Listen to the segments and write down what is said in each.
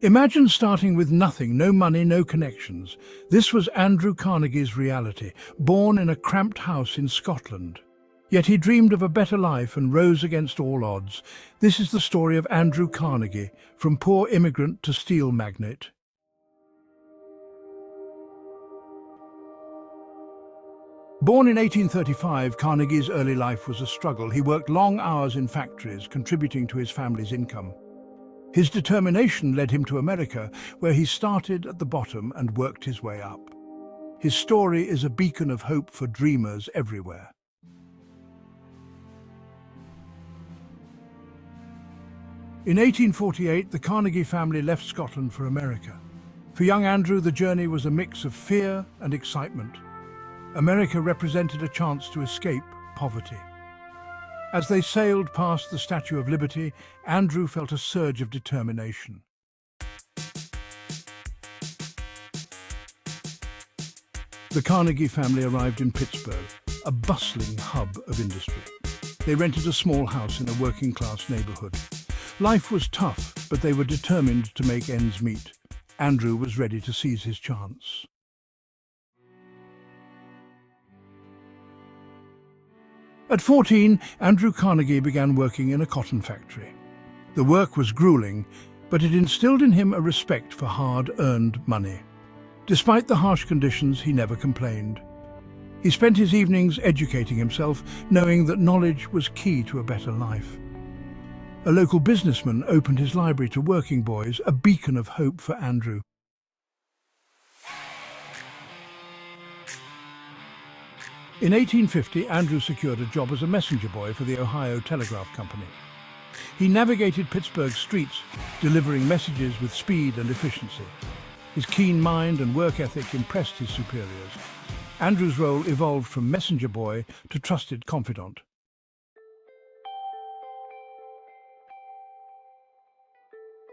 Imagine starting with nothing, no money, no connections. This was Andrew Carnegie's reality, born in a cramped house in Scotland. Yet he dreamed of a better life and rose against all odds. This is the story of Andrew Carnegie, from poor immigrant to steel magnate. Born in 1835, Carnegie's early life was a struggle. He worked long hours in factories, contributing to his family's income. His determination led him to America, where he started at the bottom and worked his way up. His story is a beacon of hope for dreamers everywhere. In 1848, the Carnegie family left Scotland for America. For young Andrew, the journey was a mix of fear and excitement. America represented a chance to escape poverty. As they sailed past the Statue of Liberty, Andrew felt a surge of determination. The Carnegie family arrived in Pittsburgh, a bustling hub of industry. They rented a small house in a working-class neighborhood. Life was tough, but they were determined to make ends meet. Andrew was ready to seize his chance. At 14, Andrew Carnegie began working in a cotton factory. The work was grueling, but it instilled in him a respect for hard-earned money. Despite the harsh conditions, he never complained. He spent his evenings educating himself, knowing that knowledge was key to a better life. A local businessman opened his library to working boys, a beacon of hope for Andrew. In 1850, Andrew secured a job as a messenger boy for the Ohio Telegraph Company. He navigated Pittsburgh's streets, delivering messages with speed and efficiency. His keen mind and work ethic impressed his superiors. Andrew's role evolved from messenger boy to trusted confidant.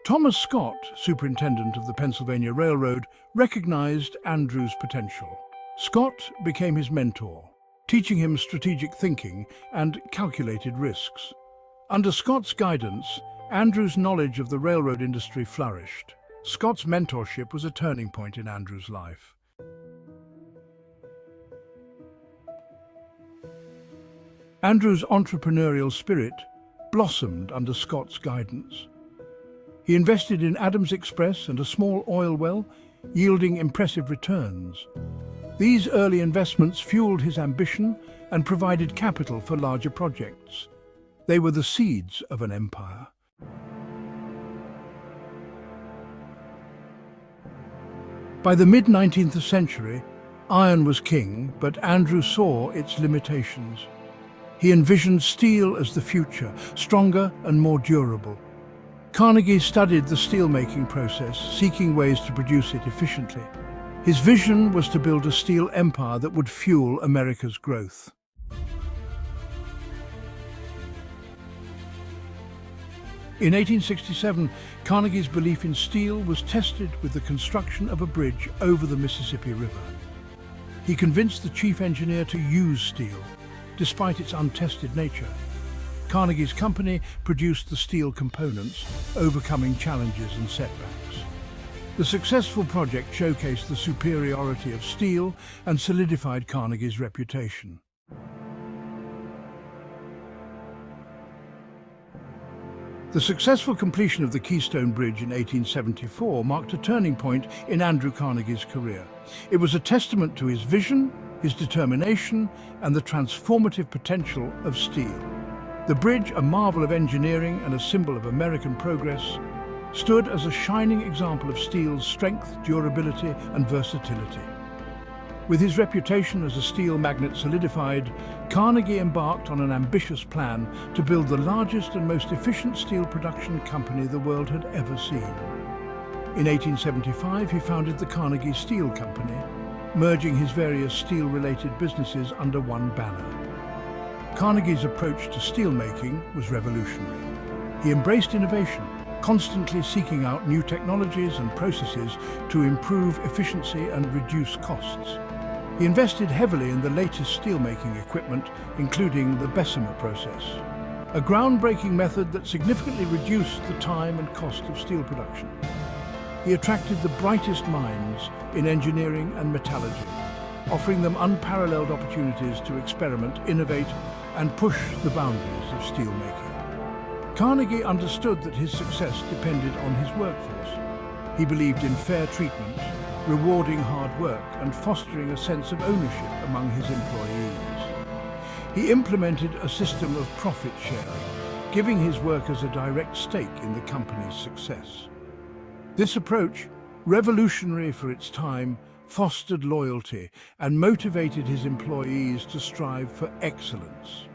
Thomas Scott, superintendent of the Pennsylvania Railroad, recognized Andrew's potential. Scott became his mentor, teaching him strategic thinking and calculated risks. Under Scott's guidance, Andrew's knowledge of the railroad industry flourished. Scott's mentorship was a turning point in Andrew's life. Andrew's entrepreneurial spirit blossomed under Scott's guidance. He invested in Adams Express and a small oil well, yielding impressive returns. These early investments fueled his ambition and provided capital for larger projects. They were the seeds of an empire. By the mid-19th century, iron was king, but Andrew saw its limitations. He envisioned steel as the future, stronger and more durable. Carnegie studied the steelmaking process, seeking ways to produce it efficiently. His vision was to build a steel empire that would fuel America's growth. In 1867, Carnegie's belief in steel was tested with the construction of a bridge over the Mississippi River. He convinced the chief engineer to use steel, despite its untested nature. Carnegie's company produced the steel components, overcoming challenges and setbacks. The successful project showcased the superiority of steel and solidified Carnegie's reputation. The successful completion of the Keystone Bridge in 1874 marked a turning point in Andrew Carnegie's career. It was a testament to his vision, his determination, and the transformative potential of steel. The bridge, a marvel of engineering and a symbol of American progress, stood as a shining example of steel's strength, durability, and versatility. With his reputation as a steel magnate solidified, Carnegie embarked on an ambitious plan to build the largest and most efficient steel production company the world had ever seen. In 1875, he founded the Carnegie Steel Company, merging his various steel-related businesses under one banner. Carnegie's approach to steelmaking was revolutionary. He embraced innovation, constantly seeking out new technologies and processes to improve efficiency and reduce costs. He invested heavily in the latest steelmaking equipment, including the Bessemer process, a groundbreaking method that significantly reduced the time and cost of steel production. he attracted the brightest minds in engineering and metallurgy, offering them unparalleled opportunities to experiment, innovate, and push the boundaries of steelmaking. Carnegie understood that his success depended on his workforce. He believed in fair treatment, rewarding hard work, and fostering a sense of ownership among his employees. He implemented a system of profit sharing, giving his workers a direct stake in the company's success. This approach, revolutionary for its time, fostered loyalty and motivated his employees to strive for excellence.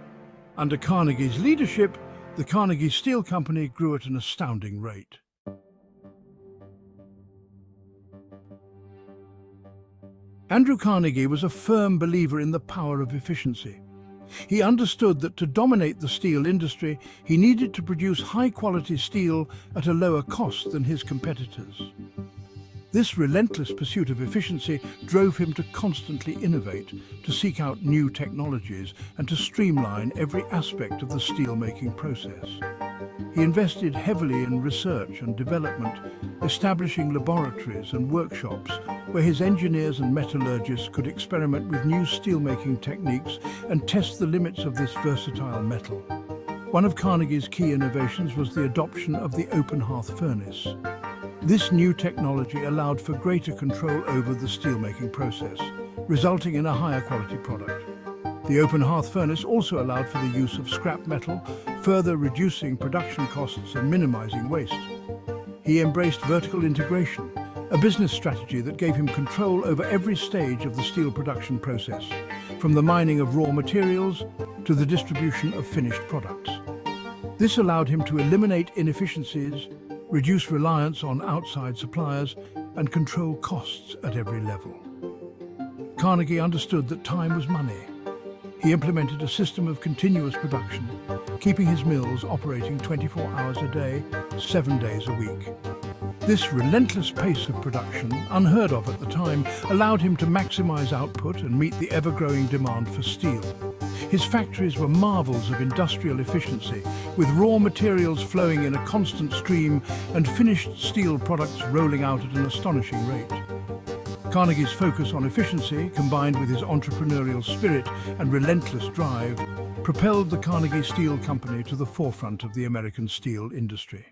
Under Carnegie's leadership, the Carnegie Steel Company grew at an astounding rate. Andrew Carnegie was a firm believer in the power of efficiency. He understood that to dominate the steel industry, he needed to produce high-quality steel at a lower cost than his competitors. This relentless pursuit of efficiency drove him to constantly innovate, to seek out new technologies, and to streamline every aspect of the steelmaking process. He invested heavily in research and development, establishing laboratories and workshops where his engineers and metallurgists could experiment with new steelmaking techniques and test the limits of this versatile metal. One of Carnegie's key innovations was the adoption of the open hearth furnace. This new technology allowed for greater control over the steelmaking process, resulting in a higher quality product. The open hearth furnace also allowed for the use of scrap metal, further reducing production costs and minimizing waste. He embraced vertical integration, a business strategy that gave him control over every stage of the steel production process, from the mining of raw materials to the distribution of finished products. This allowed him to eliminate inefficiencies, reduce reliance on outside suppliers, and control costs at every level. Carnegie understood that time was money. He implemented a system of continuous production, keeping his mills operating 24 hours a day, 7 days a week. This relentless pace of production, unheard of at the time, allowed him to maximize output and meet the ever-growing demand for steel. His factories were marvels of industrial efficiency, with raw materials flowing in a constant stream and finished steel products rolling out at an astonishing rate. Carnegie's focus on efficiency, combined with his entrepreneurial spirit and relentless drive, propelled the Carnegie Steel Company to the forefront of the American steel industry.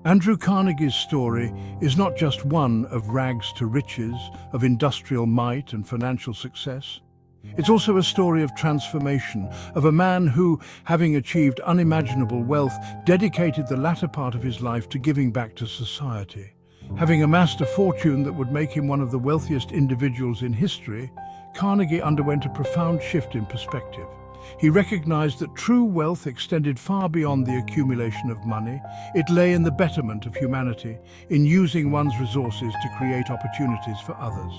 Andrew Carnegie's story is not just one of rags to riches, of industrial might and financial success. It's also a story of transformation, of a man who, having achieved unimaginable wealth, dedicated the latter part of his life to giving back to society. Having amassed a fortune that would make him one of the wealthiest individuals in history, Carnegie underwent a profound shift in perspective. He recognized that true wealth extended far beyond the accumulation of money. It lay in the betterment of humanity, in using one's resources to create opportunities for others.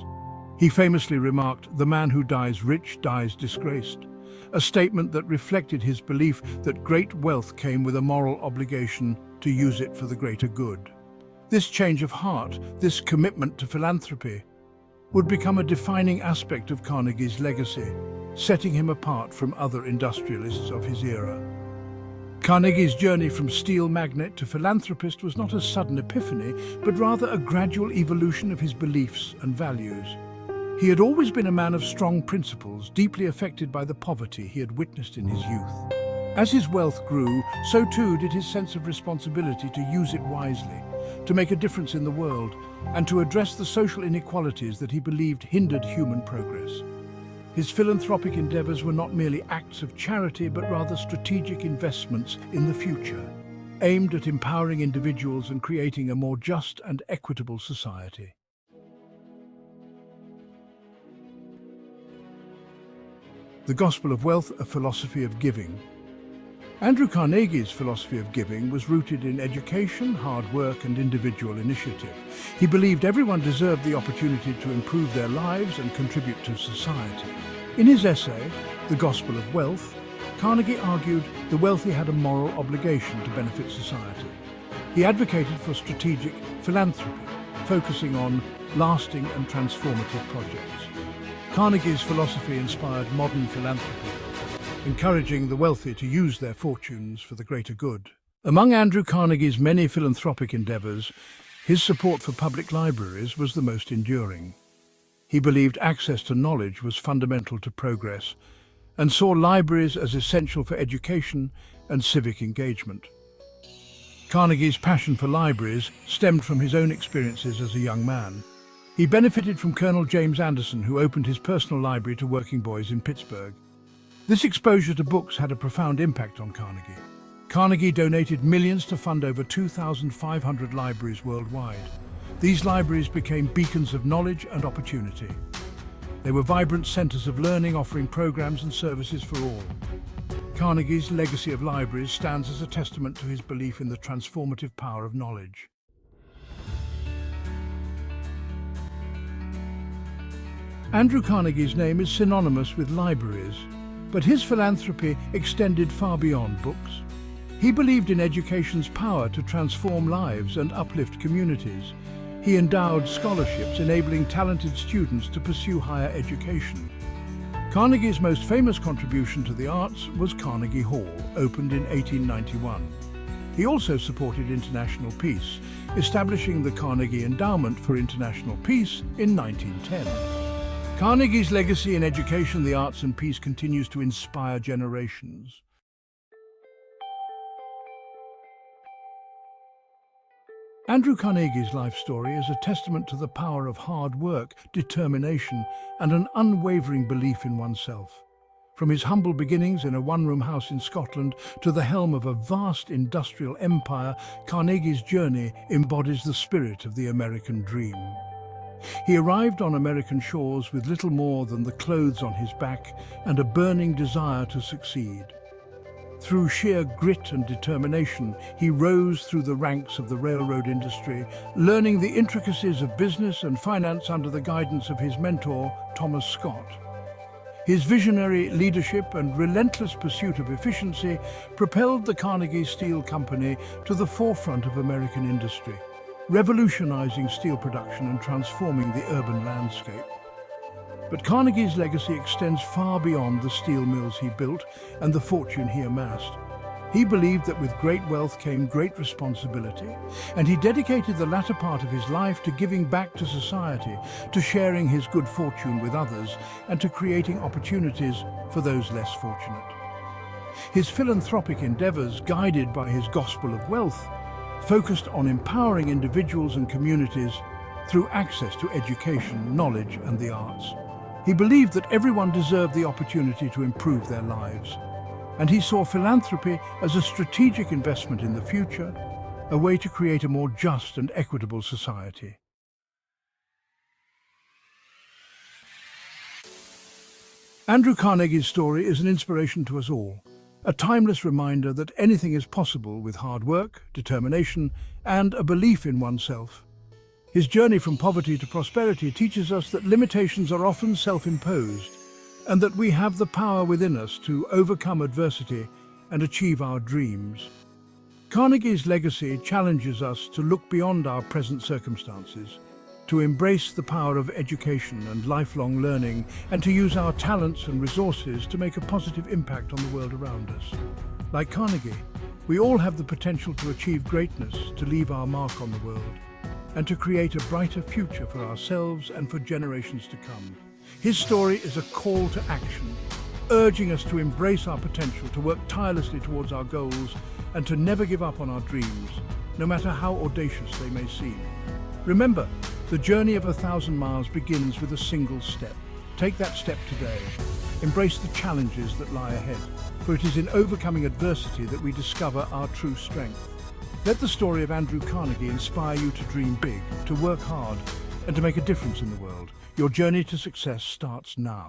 He famously remarked, "The man who dies rich dies disgraced," a statement that reflected his belief that great wealth came with a moral obligation to use it for the greater good. This change of heart, this commitment to philanthropy, would become a defining aspect of Carnegie's legacy, setting him apart from other industrialists of his era. Carnegie's journey from steel magnate to philanthropist was not a sudden epiphany, but rather a gradual evolution of his beliefs and values. He had always been a man of strong principles, deeply affected by the poverty he had witnessed in his youth. As his wealth grew, so too did his sense of responsibility to use it wisely, to make a difference in the world, and to address the social inequalities that he believed hindered human progress. His philanthropic endeavors were not merely acts of charity, but rather strategic investments in the future, aimed at empowering individuals and creating a more just and equitable society. The Gospel of Wealth, a philosophy of giving. Andrew Carnegie's philosophy of giving was rooted in education, hard work, and individual initiative. He believed everyone deserved the opportunity to improve their lives and contribute to society. In his essay, The Gospel of Wealth, Carnegie argued the wealthy had a moral obligation to benefit society. He advocated for strategic philanthropy, focusing on lasting and transformative projects. Carnegie's philosophy inspired modern philanthropy, encouraging the wealthy to use their fortunes for the greater good. Among Andrew Carnegie's many philanthropic endeavours, his support for public libraries was the most enduring. He believed access to knowledge was fundamental to progress and saw libraries as essential for education and civic engagement. Carnegie's passion for libraries stemmed from his own experiences as a young man. He benefited from Colonel James Anderson, who opened his personal library to working boys in Pittsburgh. This exposure to books had a profound impact on Carnegie. Carnegie donated millions to fund over 2,500 libraries worldwide. These libraries became beacons of knowledge and opportunity. They were vibrant centers of learning, offering programs and services for all. Carnegie's legacy of libraries stands as a testament to his belief in the transformative power of knowledge. Andrew Carnegie's name is synonymous with libraries, but his philanthropy extended far beyond books. He believed in education's power to transform lives and uplift communities. He endowed scholarships, enabling talented students to pursue higher education. Carnegie's most famous contribution to the arts was Carnegie Hall, opened in 1891. He also supported international peace, establishing the Carnegie Endowment for International Peace in 1910. Carnegie's legacy in education, the arts and peace continues to inspire generations. Andrew Carnegie's life story is a testament to the power of hard work, determination, and an unwavering belief in oneself. From his humble beginnings in a one-room house in Scotland to the helm of a vast industrial empire, Carnegie's journey embodies the spirit of the American dream. He arrived on American shores with little more than the clothes on his back and a burning desire to succeed. Through sheer grit and determination, he rose through the ranks of the railroad industry, learning the intricacies of business and finance under the guidance of his mentor, Thomas Scott. His visionary leadership and relentless pursuit of efficiency propelled the Carnegie Steel Company to the forefront of American industry, revolutionizing steel production and transforming the urban landscape. But Carnegie's legacy extends far beyond the steel mills he built and the fortune he amassed. He believed that with great wealth came great responsibility, and he dedicated the latter part of his life to giving back to society, to sharing his good fortune with others, and to creating opportunities for those less fortunate. His philanthropic endeavors, guided by his gospel of wealth, focused on empowering individuals and communities through access to education, knowledge, and the arts. He believed that everyone deserved the opportunity to improve their lives, and he saw philanthropy as a strategic investment in the future, a way to create a more just and equitable society. Andrew Carnegie's story is an inspiration to us all, a timeless reminder that anything is possible with hard work, determination, and a belief in oneself. His journey from poverty to prosperity teaches us that limitations are often self-imposed, and that we have the power within us to overcome adversity and achieve our dreams. Carnegie's legacy challenges us to look beyond our present circumstances, to embrace the power of education and lifelong learning, and to use our talents and resources to make a positive impact on the world around us. Like Carnegie, we all have the potential to achieve greatness, to leave our mark on the world, and to create a brighter future for ourselves and for generations to come. His story is a call to action, urging us to embrace our potential, to work tirelessly towards our goals, and to never give up on our dreams, no matter how audacious they may seem. Remember, the journey of 1,000 miles begins with a single step. Take that step today. Embrace the challenges that lie ahead, for it is in overcoming adversity that we discover our true strength. Let the story of Andrew Carnegie inspire you to dream big, to work hard, and to make a difference in the world. Your journey to success starts now.